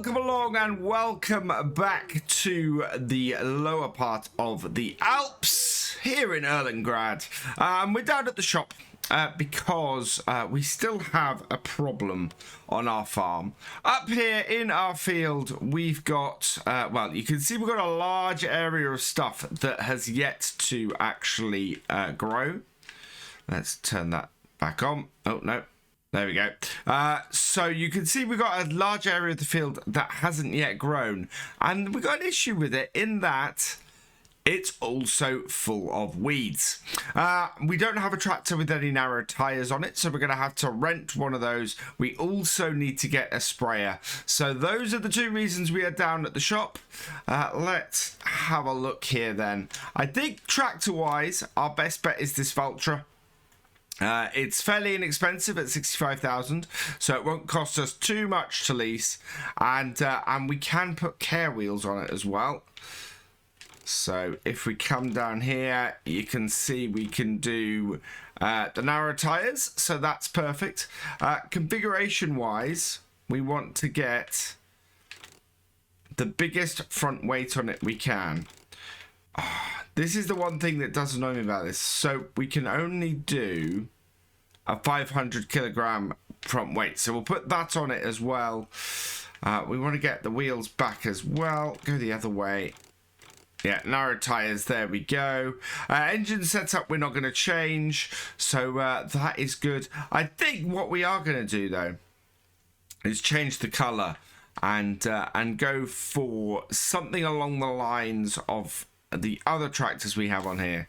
welcome along and welcome back to the lower part of the Alps here in Erlengrat. We're down at the shop because we still have a problem on our farm. Up here in our field, we've got, well, you can see we've got a large area of stuff that has yet to actually grow. Let's turn that back on. Oh, no. There we go. So you can see we've got a large area of the field that hasn't yet grown. And we've got an issue with it in that it's also full of weeds. We don't have a tractor with any narrow tyres on it, so we're going to have to rent one of those. We also need to get a sprayer. So those are the two reasons we are down at the shop. Let's have a look here then. I think tractor-wise, our best bet is this Valtra. It's fairly inexpensive at 65,000, so it won't cost us too much to lease, and we can put care wheels on it as well. So if we come down here, you can see we can do the narrow tires, so that's perfect. Configuration wise, we want to get the biggest front weight on it we can. This is the one thing that does annoy me about this. So we can only do a 500 kilogram front weight. So we'll put that on it as well. We want to get the wheels back as well. Go the other way. Yeah, narrow tires. There we go. Engine setup we're not going to change. So that is good. I think what we are going to do though is change the color and go for something along the lines of the other tractors we have on here.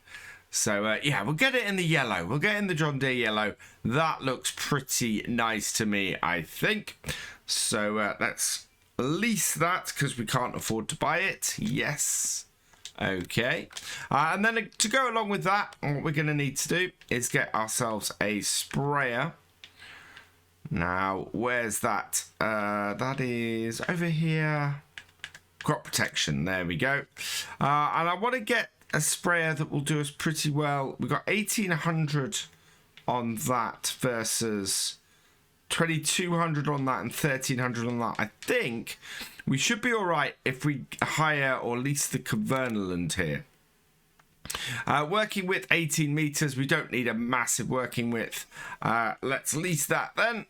So yeah, we'll get it in the yellow. We'll get it in the John Deere yellow. That looks pretty nice to me, I think. So let's lease that because we can't afford to buy it. Yes. Okay. And then to go along with that, what we're going to need to do is get ourselves a sprayer. Now, where's that? That is over here. Crop protection, there we go. And I want to get a sprayer that will do us pretty well. We've got 1800 on that versus 2200 on that and 1300 on that. I think we should be all right if we hire or lease the Converneland here. Working width 18 meters. We don't need a massive working width. Let's lease that then.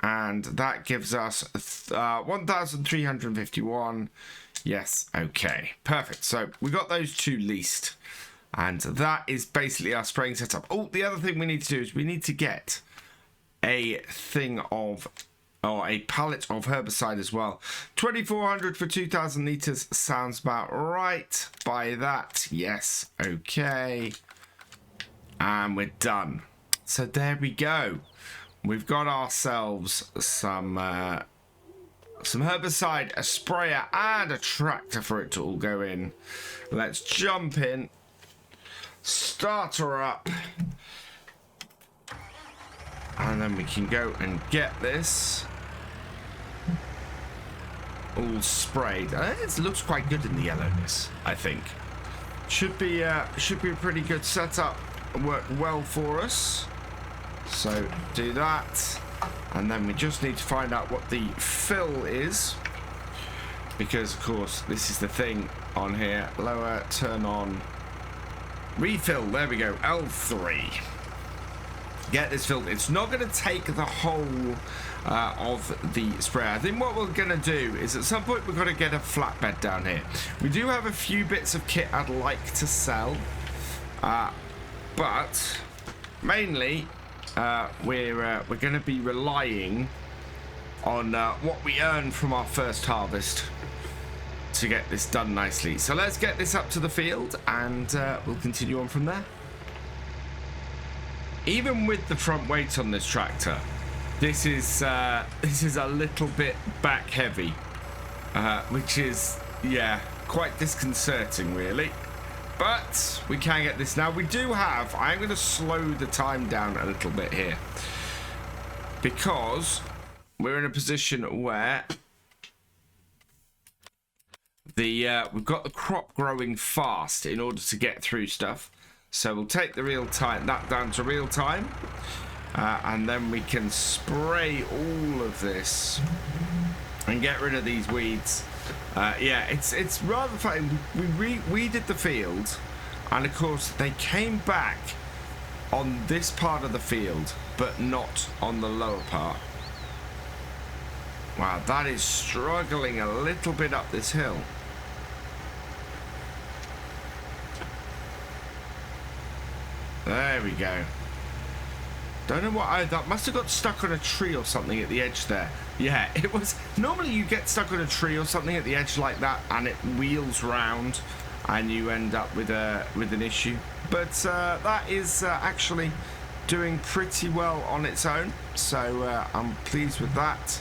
And that gives us 1,351. Yes, okay. Perfect. So we got those two leased. And that is basically our spraying setup. Oh, the other thing we need to do is we need to get a thing of, or a pallet of herbicide as well. 2,400 for 2,000 litres sounds about right. Buy that. Yes, okay. And we're done. So there we go. We've got ourselves some herbicide, a sprayer, and a tractor for it to all go in. Let's jump in, start her up, and then we can go and get this all sprayed. It looks quite good in the yellowness, I think. Should be a pretty good setup. Work well for us. So do that, and then we just need to find out what the fill is, because of course this is the thing on here. Lower, turn on, refill. There we go. L3. Get this filled. It's not going to take the whole of the sprayer. I think what we're going to do is at some point we've got to get a flatbed down here. We do have a few bits of kit I'd like to sell, but mainly we're going to be relying on what we earn from our first harvest to get this done nicely. So let's get this up to the field and we'll continue on from there. Even with the front weight on this tractor, this is a little bit back heavy, which is, yeah, quite disconcerting really. But we can get this now. We do have, I'm going to slow the time down a little bit here, because we're in a position where we've got the crop growing fast in order to get through stuff. So we'll take the real time, that down to real time, and then we can spray all of this and get rid of these weeds. Yeah, it's rather funny. We weeded the field, and of course they came back on this part of the field, but not on the lower part. Wow, that is struggling a little bit up this hill. There we go. Don't know what that must have got stuck on a tree or something at the edge there. Yeah, it was. Normally you get stuck on a tree or something at the edge like that, and it wheels round, and you end up with an issue. But that is actually doing pretty well on its own, so I'm pleased with that.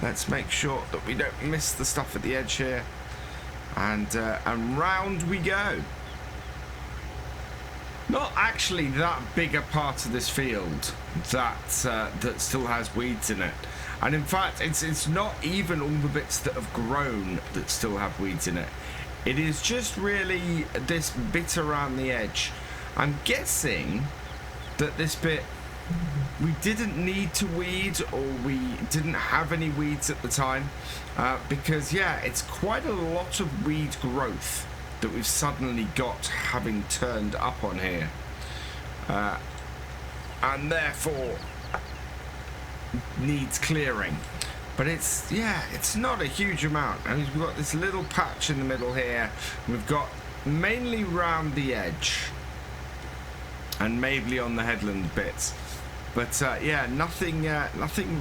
Let's make sure that we don't miss the stuff at the edge here, and round we go. Not actually that big a part of this field that that still has weeds in it, and in fact it's not even all the bits that have grown that still have weeds in it. It is just really this bit around the edge. I'm guessing that this bit we didn't need to weed, or we didn't have any weeds at the time, because yeah, it's quite a lot of weed growth that we've suddenly got having turned up on here, and therefore needs clearing. But it's, yeah, it's not a huge amount. I mean, we've got this little patch in the middle here. We've got mainly round the edge and maybe on the headland bits, but yeah, nothing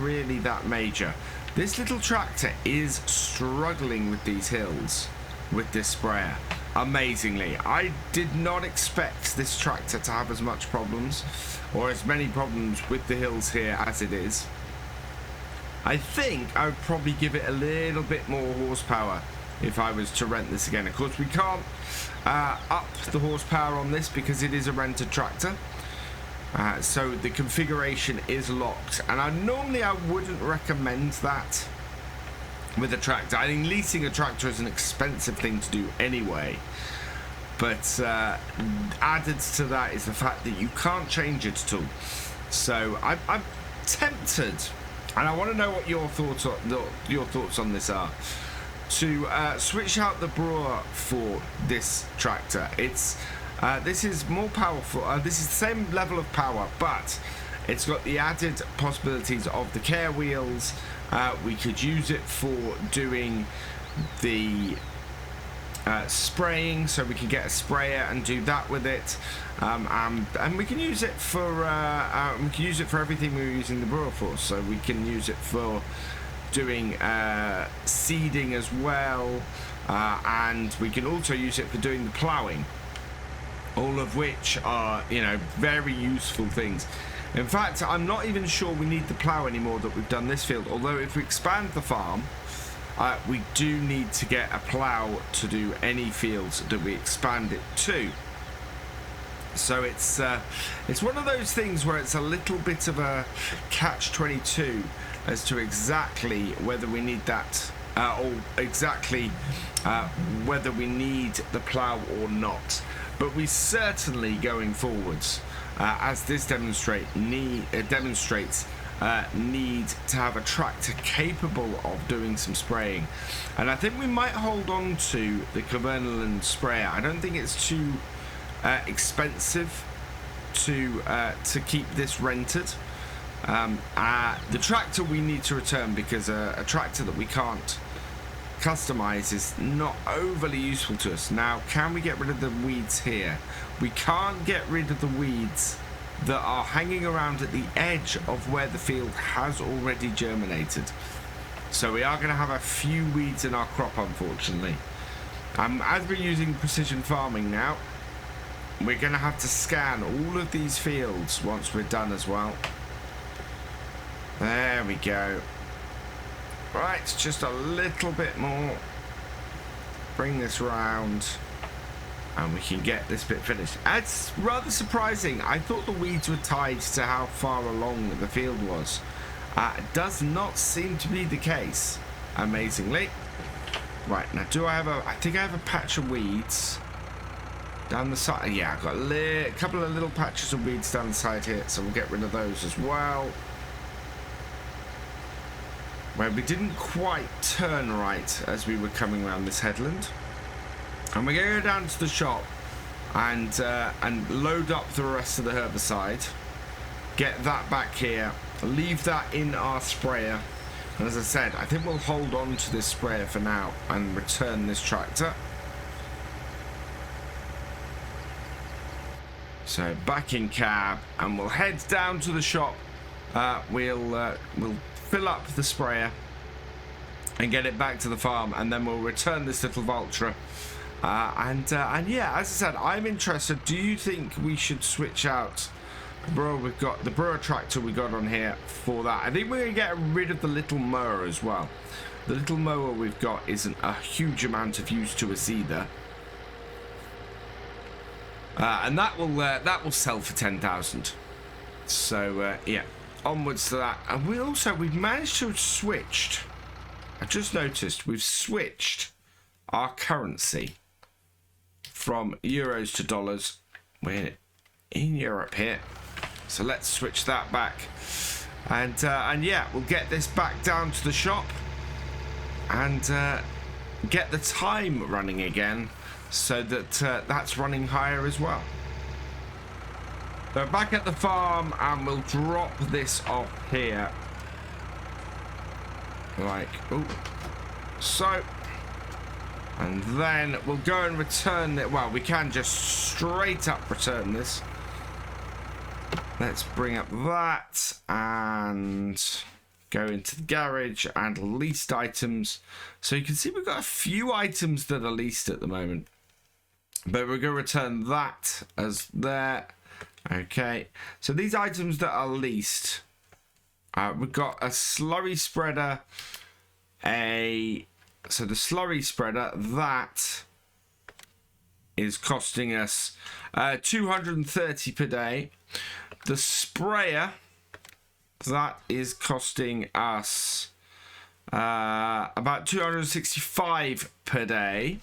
really that major. This little tractor is struggling with these hills with this sprayer. Amazingly, I did not expect this tractor to have as much problems, or as many problems with the hills here as it is. I think I would probably give it a little bit more horsepower if I was to rent this again. Of course, we can't up the horsepower on this because it is a rented tractor, so the configuration is locked, and I wouldn't recommend that with a tractor. I think leasing a tractor is an expensive thing to do anyway, but added to that is the fact that you can't change it at all. So I'm tempted, and I want to know what your thoughts on this are, to switch out the brewer for this tractor. It's this is more powerful. This is the same level of power, but it's got the added possibilities of the care wheels. We could use it for doing the spraying, so we can get a sprayer and do that with it, and we can use it for everything we were using the brewer for. So we can use it for doing seeding as well, and we can also use it for doing the ploughing, all of which are, you know, very useful things. In fact, I'm not even sure we need the plough anymore that we've done this field, although if we expand the farm, we do need to get a plough to do any fields that we expand it to. So it's one of those things where it's a little bit of a catch-22 as to exactly whether we need that, or exactly whether we need the plough or not. But we certainly, going forwards, as this demonstrates, need to have a tractor capable of doing some spraying. And I think we might hold on to the Cumberland sprayer. I don't think it's too expensive to keep this rented. The tractor we need to return, because a tractor that we can't customize is not overly useful to us. Now, can we get rid of the weeds here? We can't get rid of the weeds that are hanging around at the edge of where the field has already germinated. So we are going to have a few weeds in our crop, unfortunately. As we're using precision farming now, we're going to have to scan all of these fields once we're done as well. There we go. Right, just a little bit more. Bring this round, and we can get this bit finished. It's rather surprising. I thought the weeds were tied to how far along the field was. It does not seem to be the case, amazingly. Right, now do I have I think I have a patch of weeds down the side. Yeah, I've got a couple of little patches of weeds down the side here, so we'll get rid of those as well. where we didn't quite turn right as we were coming around this headland. And we're going to go down to the shop and load up the rest of the herbicide. Get that back here. Leave that in our sprayer. And as I said, I think we'll hold on to this sprayer for now and return this tractor. So back in cab, and we'll head down to the shop. We'll fill up the sprayer and get it back to the farm, and then we'll return this little Vulture. And yeah, as I said, I'm interested. Do you think we should switch out we've got the brewer tractor we got on here for that? I think we're gonna get rid of the little mower as well. The little mower we've got isn't a huge amount of use to us either. And that will sell for 10,000. So yeah, onwards to that. And we've managed to have switched. I just noticed we've switched our currency from euros to dollars. We're in Europe here, so let's switch that back. And yeah, we'll get this back down to the shop and get the time running again, so that that's running higher as well. So back at the farm, and we'll drop this off here. Like, oh, so. And then we'll go and return it. Well, we can just straight up return this. Let's bring up that and go into the garage and leased items. So you can see we've got a few items that are leased at the moment. But we're going to return that as there. Okay. So these items that are leased, we've got a slurry spreader, so the slurry spreader, that is costing us 230 per day. The sprayer, that is costing us about 265 per day.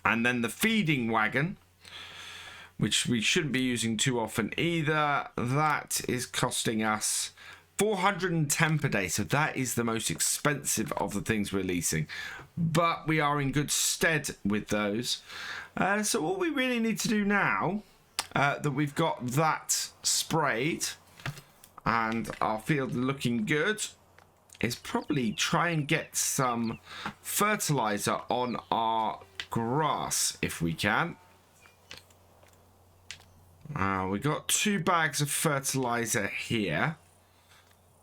And then the feeding wagon, which we shouldn't be using too often either, that is costing us 410 per day. So that is the most expensive of the things we're leasing, but we are in good stead with those. So all we really need to do now, that we've got that sprayed and our field looking good, is probably try and get some fertilizer on our grass if we can. We got 2 bags of fertilizer here,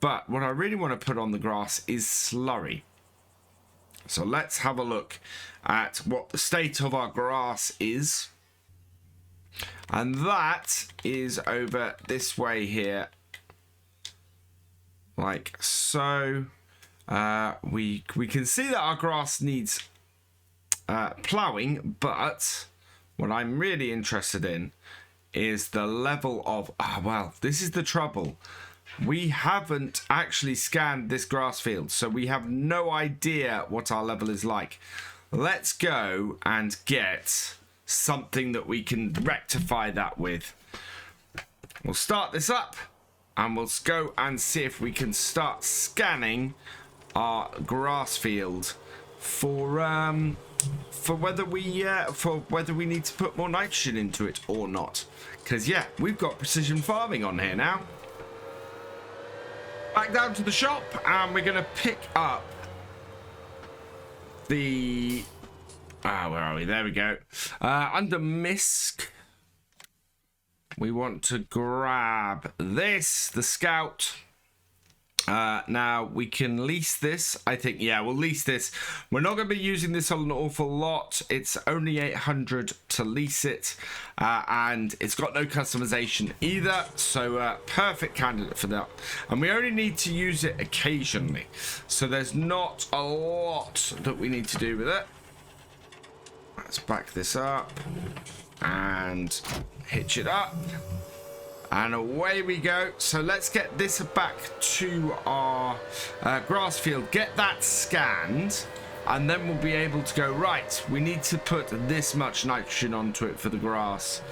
but what I really want to put on the grass is slurry. So let's have a look at what the state of our grass is, and that is over this way here, like so. We can see that our grass needs ploughing, but what I'm really interested in is the level of, well, this is the trouble. We haven't actually scanned this grass field, so we have no idea what our level is like. Let's go and get something that we can rectify that with. We'll start this up and we'll go and see if we can start scanning our grass field for whether we need to put more nitrogen into it or not. Because yeah, we've got precision farming on here now. Back down to the shop, and we're gonna pick up the where are we? There we go. Under MISC, we want to grab this, the Scout. Now we can lease this. I think, yeah, we'll lease this. We're not going to be using this on an awful lot. It's only 800 to lease it, and it's got no customization either, so perfect candidate for that. And we only need to use it occasionally, so there's not a lot that we need to do with it. Let's back this up and hitch it up. And away we go. So let's get this back to our grass field, get that scanned, and then we'll be able to go, right, we need to put this much nitrogen onto it for the grass.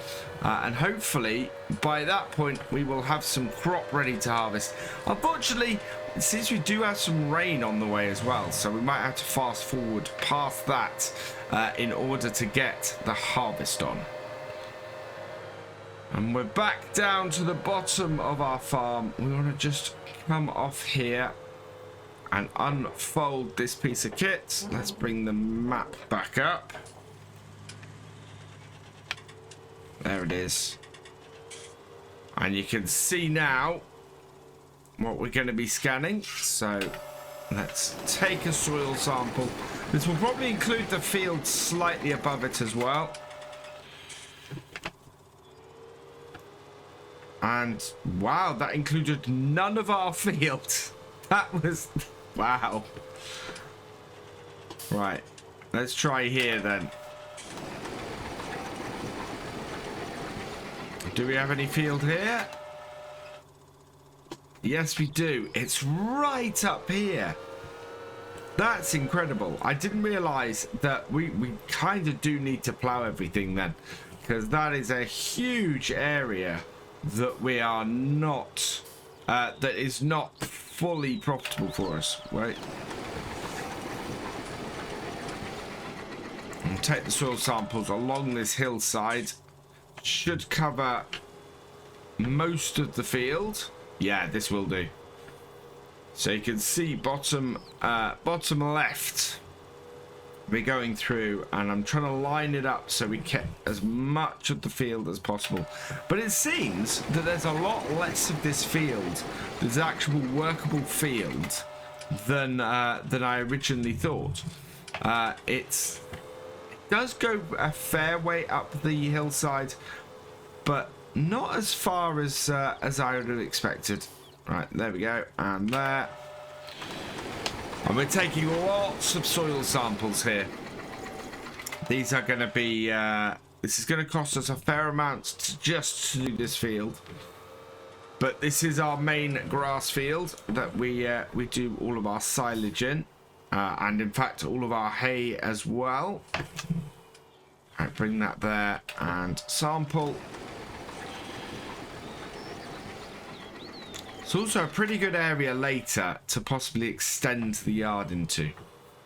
And hopefully by that point we will have some crop ready to harvest. Unfortunately, it seems we do have some rain on the way as well, so we might have to fast forward past that in order to get the harvest on. And we're back down to the bottom of our farm. We want to just come off here and unfold this piece of kit. Let's bring the map back up. There it is. And you can see now what we're going to be scanning. So let's take a soil sample. This will probably include the field slightly above it as well. And wow, that included none of our field. That was wow. Right, let's try here then. Do we have any field here? Yes, we do. It's right up here. That's incredible. I didn't realize that we kind of do need to plow everything then, because that is a huge area that we are not that is not fully profitable for us, right? And take the soil samples along this hillside. Should cover most of the field. Yeah, this will do. So you can see bottom left we're going through, and I'm trying to line it up so we get as much of the field as possible. But it seems that there's a lot less of this field, this actual workable field, than I originally thought. It does go a fair way up the hillside, but not as far as I would have expected. Right, there we go, and there. And we're taking lots of soil samples here. These are going to be, this is going to cost us a fair amount just to do this field. But this is our main grass field that we do all of our silage in. And in fact, all of our hay as well. Right, bring that there and sample. It's also a pretty good area later to possibly extend the yard into.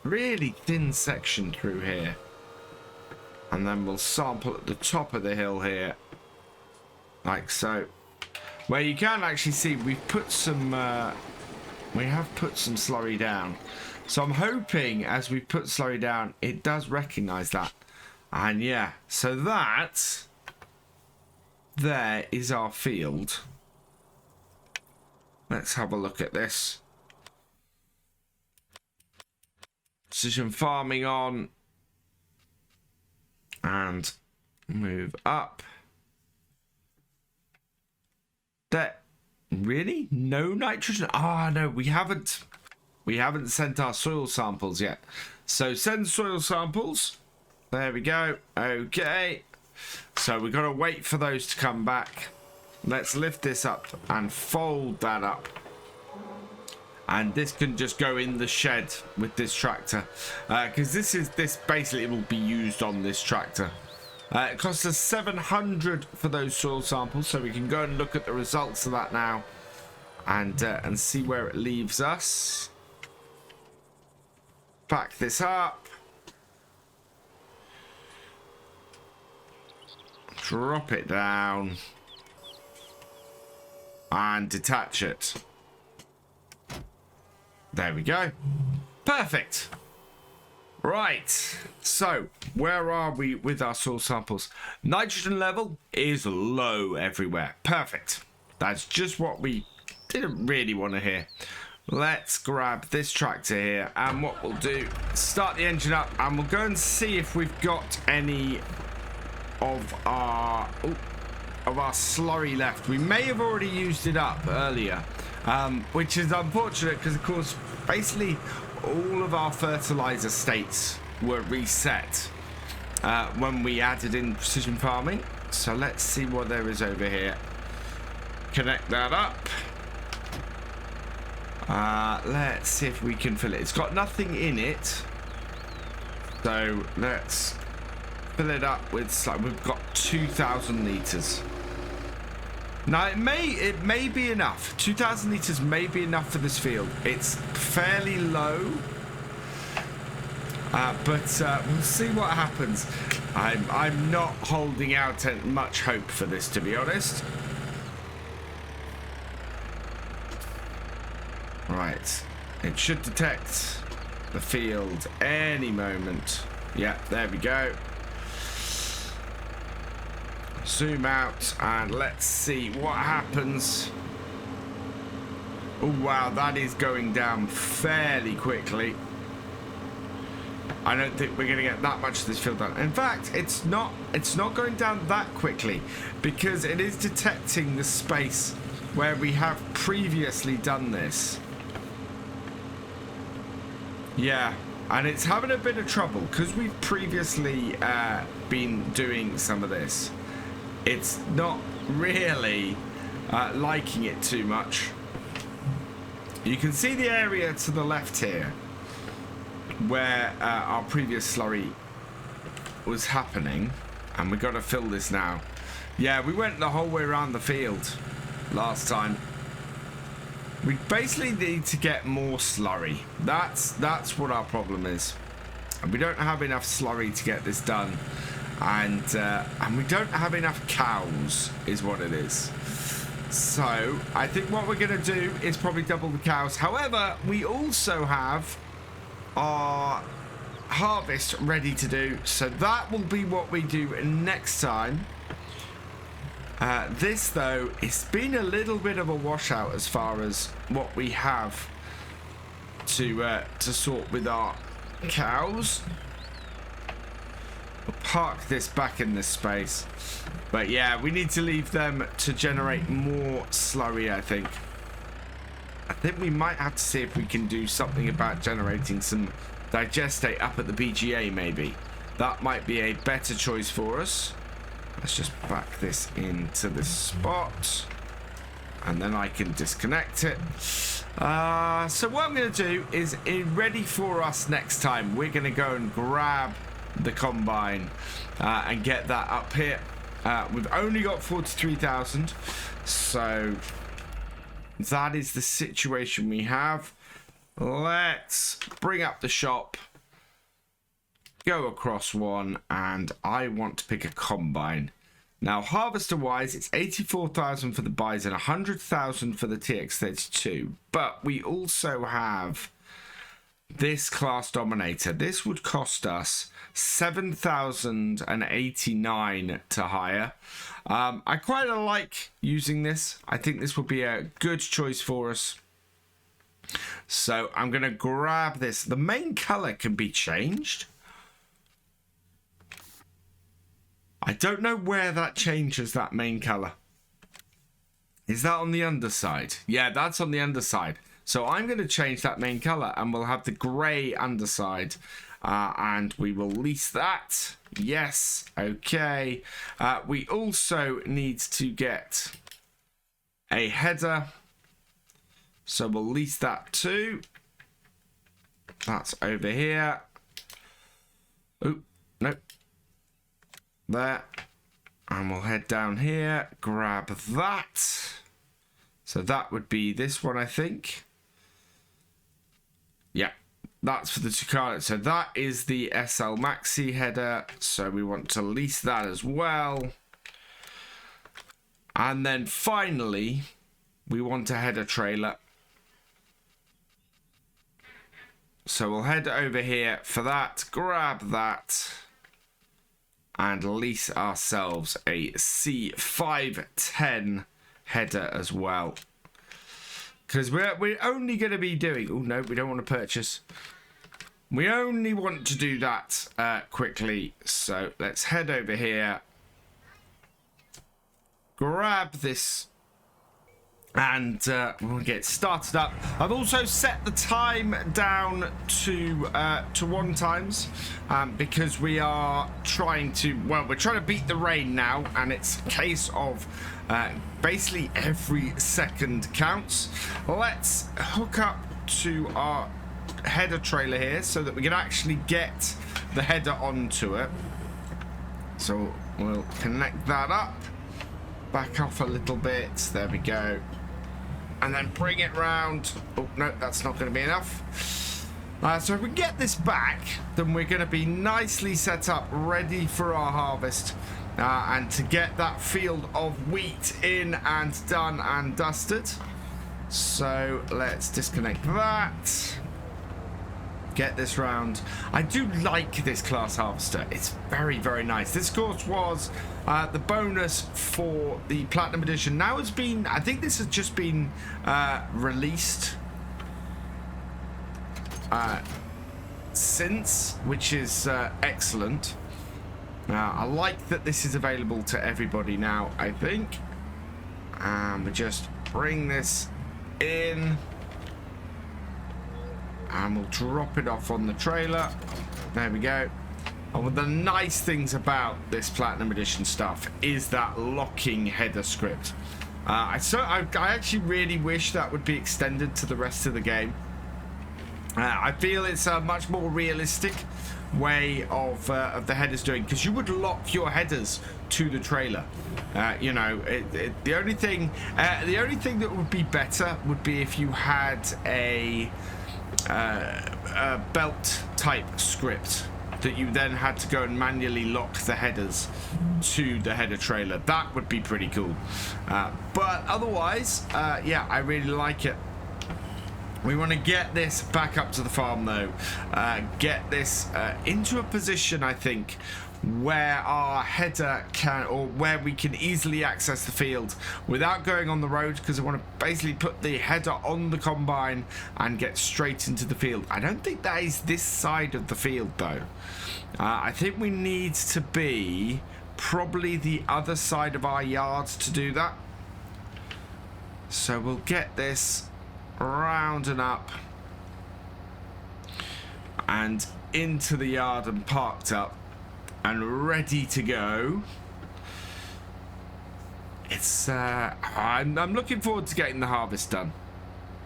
Really thin section through here. And then we'll sample at the top of the hill here. Like so. Where you can actually see we've put some... we have put some slurry down. So I'm hoping as we put slurry down, it does recognise that. And yeah, so that... there is our field. Let's have a look at this. Precision farming on. And move up. There. Really? No nitrogen? Ah, no, we haven't sent our soil samples yet. So send soil samples. There we go. Okay. So we've got to wait for those to come back. Let's lift this up and fold that up. And this can just go in the shed with this tractor. Because this basically will be used on this tractor. It costs us 700 for those soil samples. So we can go and look at the results of that now. And see where it leaves us. Back this up. Drop it down. And detach it. There we go. Perfect. Right. So, where are we with our soil samples? Nitrogen level is low everywhere. Perfect. That's just what we didn't really want to hear. Let's grab this tractor here. And what we'll do, start the engine up. And we'll go and see if we've got any of our... of our slurry left. We may have already used it up earlier, which is unfortunate because of course basically all of our fertilizer states were reset when we added in precision farming. So let's see what there is over here. Connect that up. Let's see if we can fill it. It's got nothing in it, So let's fill it up with, like, we've got 2,000 litres. Now it may be enough. 2,000 litres may be enough for this field. It's fairly low, but we'll see what happens. I'm not holding out much hope for this, to be honest. Right, it should detect the field any moment. Yeah, there we go. Zoom out and let's see what happens. Oh wow, that is going down fairly quickly. I don't think we're going to get that much of this field done. In fact, it's not going down that quickly because it is detecting the space where we have previously done this. Yeah, and it's having a bit of trouble because we've previously been doing some of this. It's not really liking it too much. You can see the area to the left here where our previous slurry was happening, and we've got to fill this now. Yeah, we went the whole way around the field last time. We basically need to get more slurry. That's what our problem is, and we don't have enough slurry to get this done. And we don't have enough cows, is what it is. So I think what we're going to do is probably double the cows. However, we also have our harvest ready to do, so that will be what we do next time. This though, it's been a little bit of a washout as far as what we have to sort with our cows. We'll park this back in this space, but yeah, we need to leave them to generate more slurry. I think we might have to see if we can do something about generating some digestate up at the BGA. Maybe that might be a better choice for us. Let's just back this into this spot and then I can disconnect it. So what I'm going to do is, ready for us next time, we're going to go and grab the combine and get that up here. We've only got 43,000, so that is the situation we have. Let's bring up the shop, go across one, and I want to pick a combine. Now, harvester wise, it's 84,000 for the bison, 100,000 for the TX32, but we also have this class dominator. This would cost us 7,089 to hire. I quite like using this. I think this will be a good choice for us. So I'm going to grab this. The main color can be changed. I don't know where that changes that main color. Is that on the underside? Yeah, that's on the underside. So I'm going to change that main color and we'll have the gray underside, and we will lease that. Yes. Okay. We also need to get a header. So we'll lease that too. That's over here. Oh, no. There. And we'll head down here, grab that. So that would be this one, I think. Yeah, that's for the Tucano. So that is the SL Maxi header. So we want to lease that as well. And then finally, we want a header trailer. So we'll head over here for that, grab that, and lease ourselves a C510 header as well. Because we're only going to be doing... Oh, no, we don't want to purchase. We only want to do that quickly. So let's head over here. Grab this. And we'll get started up. I've also set the time down to 1 times because we are trying to, well, we're trying to beat the rain now, and it's a case of basically every second counts. Let's hook up to our header trailer here so that we can actually get the header onto it. So we'll connect that up, back off a little bit, there we go, and then bring it round. Oh no, that's not going to be enough. So if we get this back, then we're going to be nicely set up, ready for our harvest, and to get that field of wheat in and done and dusted. So let's disconnect that. Get this round. I do like this class harvester. It's very, very nice. This, of course, was the bonus for the Platinum Edition. Now it's been, I think this has just been released since, which is excellent. I like that this is available to everybody now, I think. And we just bring this in. And we'll drop it off on the trailer. There we go. And one of the nice things about this Platinum Edition stuff is that locking header script. I actually really wish that would be extended to the rest of the game. I feel it's a much more realistic way of the headers doing, because you would lock your headers to the trailer. You know, the only thing that would be better would be if you had a belt type script that you then had to go and manually lock the headers to the header trailer. That would be pretty cool. But otherwise, yeah, I really like it. We want to get this back up to the farm though. Get this into a position, I think, where our header can, or where we can easily access the field without going on the road, because I want to basically put the header on the combine and get straight into the field. I don't think that is this side of the field though. I think we need to be probably the other side of our yard to do that. So we'll get this round and up and into the yard and parked up and ready to go. It's I'm looking forward to getting the harvest done,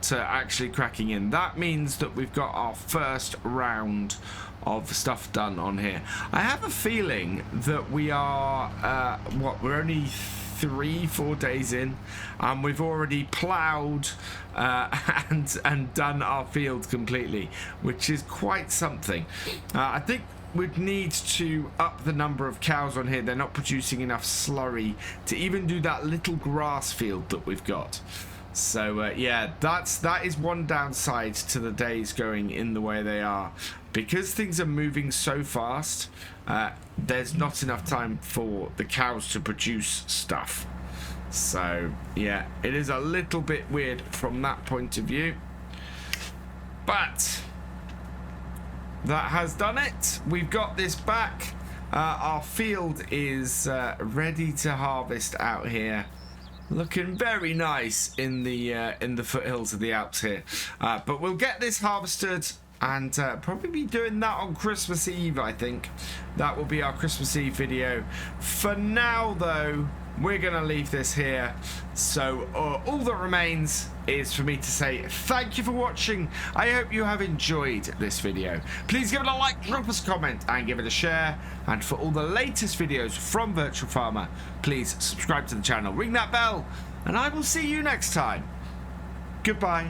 to actually cracking in. That means that we've got our first round of stuff done on here. I have a feeling that we are we're only 3-4 days in, and we've already ploughed and done our field completely, which is quite something. I think we'd need to up the number of cows on here. They're not producing enough slurry to even do that little grass field that we've got. So yeah, that is one downside to the days going in the way they are. Because things are moving so fast, there's not enough time for the cows to produce stuff. So yeah, it is a little bit weird from that point of view. But that has done it. We've got this back. Our field is ready to harvest out here. Looking very nice in the foothills of the Alps here. But we'll get this harvested and probably be doing that on Christmas Eve, I think. That will be our Christmas Eve video. For now, though, we're going to leave this here. So all that remains is for me to say thank you for watching. I hope you have enjoyed this video. Please give it a like, drop us a comment, and give it a share. And for all the latest videos from Virtual Farmer, please subscribe to the channel, ring that bell, and I will see you next time. Goodbye.